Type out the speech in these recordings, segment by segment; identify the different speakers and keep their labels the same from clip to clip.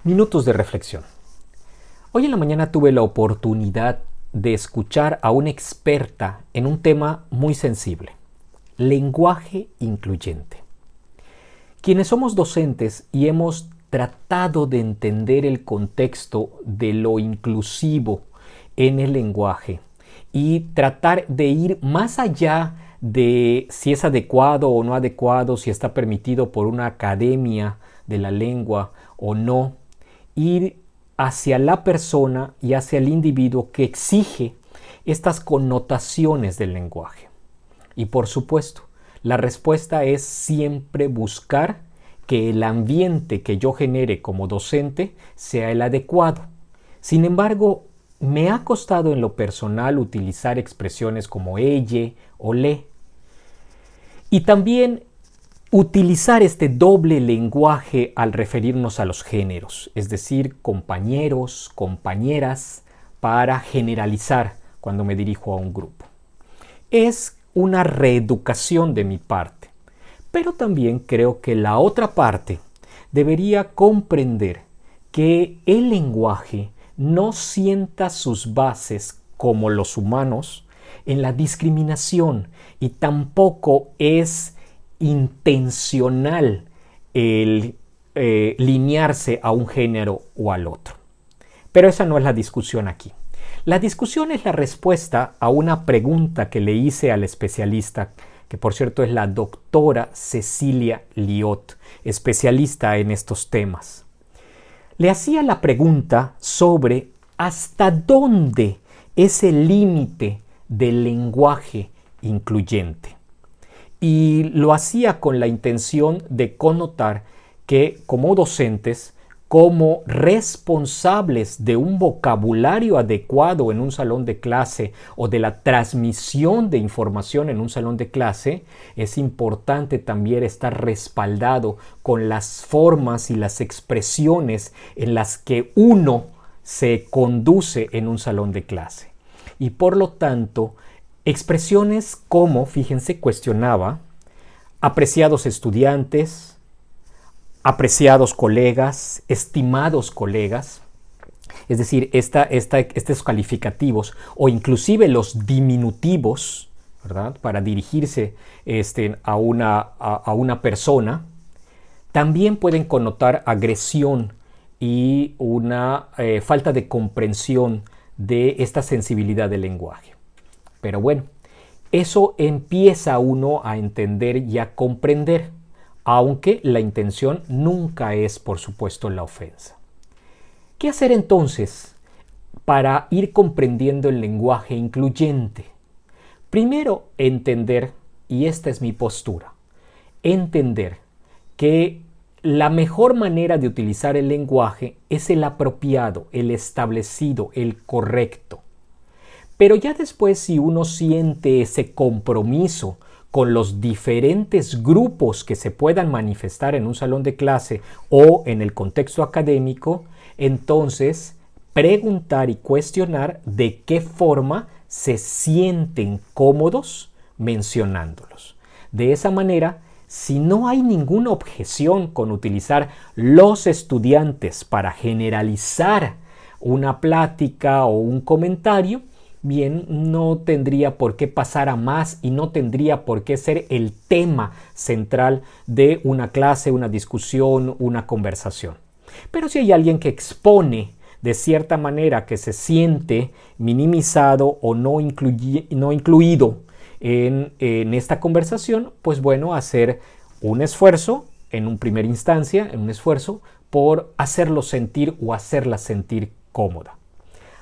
Speaker 1: Minutos de reflexión. Hoy en la mañana tuve la oportunidad de escuchar a una experta en un tema muy sensible: lenguaje incluyente. Quienes somos docentes y hemos tratado de entender el contexto de lo inclusivo en el lenguaje y tratar de ir más allá de si es adecuado o no adecuado, si está permitido por una academia de la lengua o no, ir hacia la persona y hacia el individuo que exige estas connotaciones del lenguaje. Y por supuesto, la respuesta es siempre buscar que el ambiente que yo genere como docente sea el adecuado. Sin embargo, me ha costado en lo personal utilizar expresiones como elle o le. Y también utilizar este doble lenguaje al referirnos a los géneros, es decir, compañeros, compañeras, para generalizar cuando me dirijo a un grupo. Es una reeducación de mi parte, pero también creo que la otra parte debería comprender que el lenguaje no sienta sus bases, como los humanos, en la discriminación, y tampoco es intencional el linearse a un género o al otro. Pero esa no es la discusión aquí. La discusión es la respuesta a una pregunta que le hice al especialista, que por cierto es la doctora Cecilia Liot, especialista en estos temas. Le hacía la pregunta sobre hasta dónde es el límite del lenguaje incluyente. Y lo hacía con la intención de connotar que como docentes, como responsables de un vocabulario adecuado en un salón de clase o de la transmisión de información en un salón de clase, es importante también estar respaldado con las formas y las expresiones en las que uno se conduce en un salón de clase. Y por lo tanto, expresiones como, fíjense, cuestionaba: apreciados estudiantes, apreciados colegas, estimados colegas, es decir, estos calificativos o inclusive los diminutivos, ¿verdad?, para dirigirse a una persona, también pueden connotar agresión y una falta de comprensión de esta sensibilidad del lenguaje. Pero bueno, eso empieza uno a entender y a comprender, aunque la intención nunca es, por supuesto, la ofensa. ¿Qué hacer entonces para ir comprendiendo el lenguaje incluyente? Primero, entender, y esta es mi postura, entender que la mejor manera de utilizar el lenguaje es el apropiado, el establecido, el correcto. Pero ya después, si uno siente ese compromiso con los diferentes grupos que se puedan manifestar en un salón de clase o en el contexto académico, entonces preguntar y cuestionar de qué forma se sienten cómodos mencionándolos. De esa manera, si no hay ninguna objeción con utilizar los estudiantes para generalizar una plática o un comentario, bien, no tendría por qué pasar a más y no tendría por qué ser el tema central de una clase, una discusión, una conversación. Pero si hay alguien que expone de cierta manera que se siente minimizado o no incluido en esta conversación, pues bueno, hacer un esfuerzo, en un primer instancia, un esfuerzo por hacerlo sentir o hacerla sentir cómoda.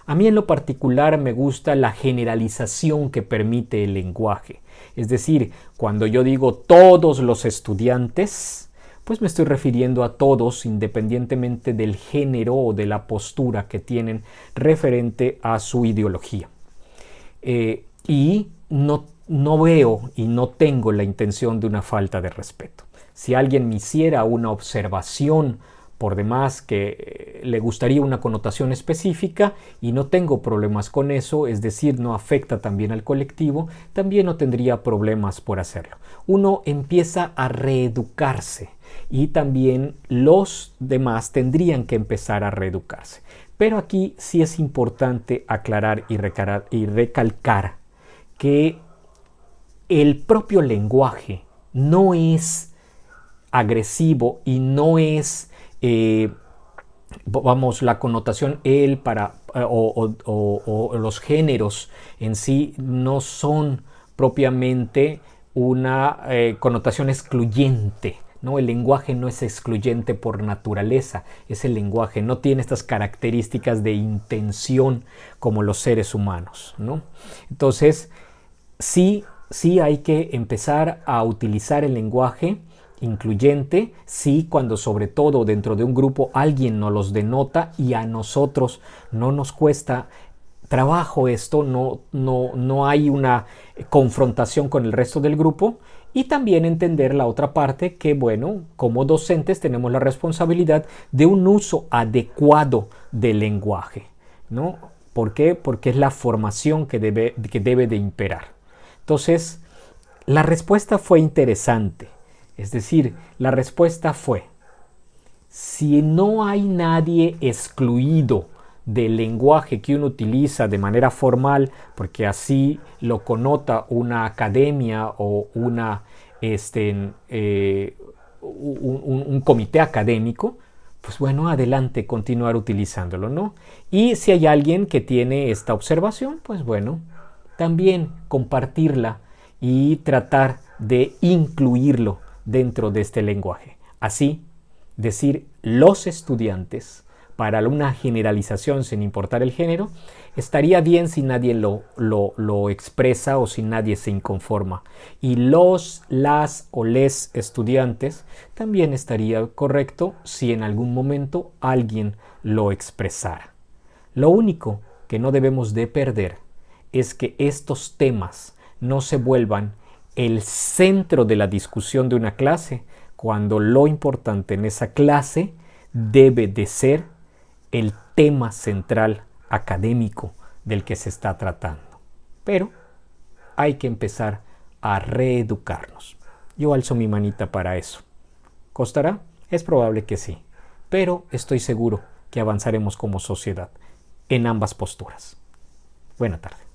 Speaker 1: A mí en lo particular me gusta la generalización que permite el lenguaje. Es decir, cuando yo digo todos los estudiantes, pues me estoy refiriendo a todos independientemente del género o de la postura que tienen referente a su ideología. Y no veo y no tengo la intención de una falta de respeto. Si alguien me hiciera una observación por demás que le gustaría una connotación específica y no tengo problemas con eso, es decir, no afecta también al colectivo, también no tendría problemas por hacerlo. Uno empieza a reeducarse y también los demás tendrían que empezar a reeducarse. Pero aquí sí es importante aclarar y recalcar que el propio lenguaje no es agresivo y no es, la connotación él para, o los géneros en sí no son propiamente una connotación excluyente. ¿No? El lenguaje no es excluyente por naturaleza, es el lenguaje, no tiene estas características de intención como los seres humanos, ¿no? Entonces, sí hay que empezar a utilizar el lenguaje incluyente, sí, cuando sobre todo dentro de un grupo alguien nos los denota y a nosotros no nos cuesta trabajo esto, no hay una confrontación con el resto del grupo. Y también entender la otra parte que, bueno, como docentes tenemos la responsabilidad de un uso adecuado del lenguaje, ¿no? ¿Por qué? Porque es la formación que debe de imperar. Entonces, la respuesta fue interesante. Es decir, la respuesta fue, si no hay nadie excluido del lenguaje que uno utiliza de manera formal, porque así lo connota una academia o un comité académico, pues bueno, adelante, continuar utilizándolo, ¿no? Y si hay alguien que tiene esta observación, pues bueno, también compartirla y tratar de incluirlo dentro de este lenguaje. Así, decir los estudiantes para una generalización sin importar el género, estaría bien si nadie lo expresa o si nadie se inconforma. Y los, las o les estudiantes también estaría correcto si en algún momento alguien lo expresara. Lo único que no debemos de perder es que estos temas no se vuelvan el centro de la discusión de una clase, cuando lo importante en esa clase debe de ser el tema central académico del que se está tratando. Pero hay que empezar a reeducarnos. Yo alzo mi manita para eso. ¿Costará? Es probable que sí, pero estoy seguro que avanzaremos como sociedad en ambas posturas. Buena tarde.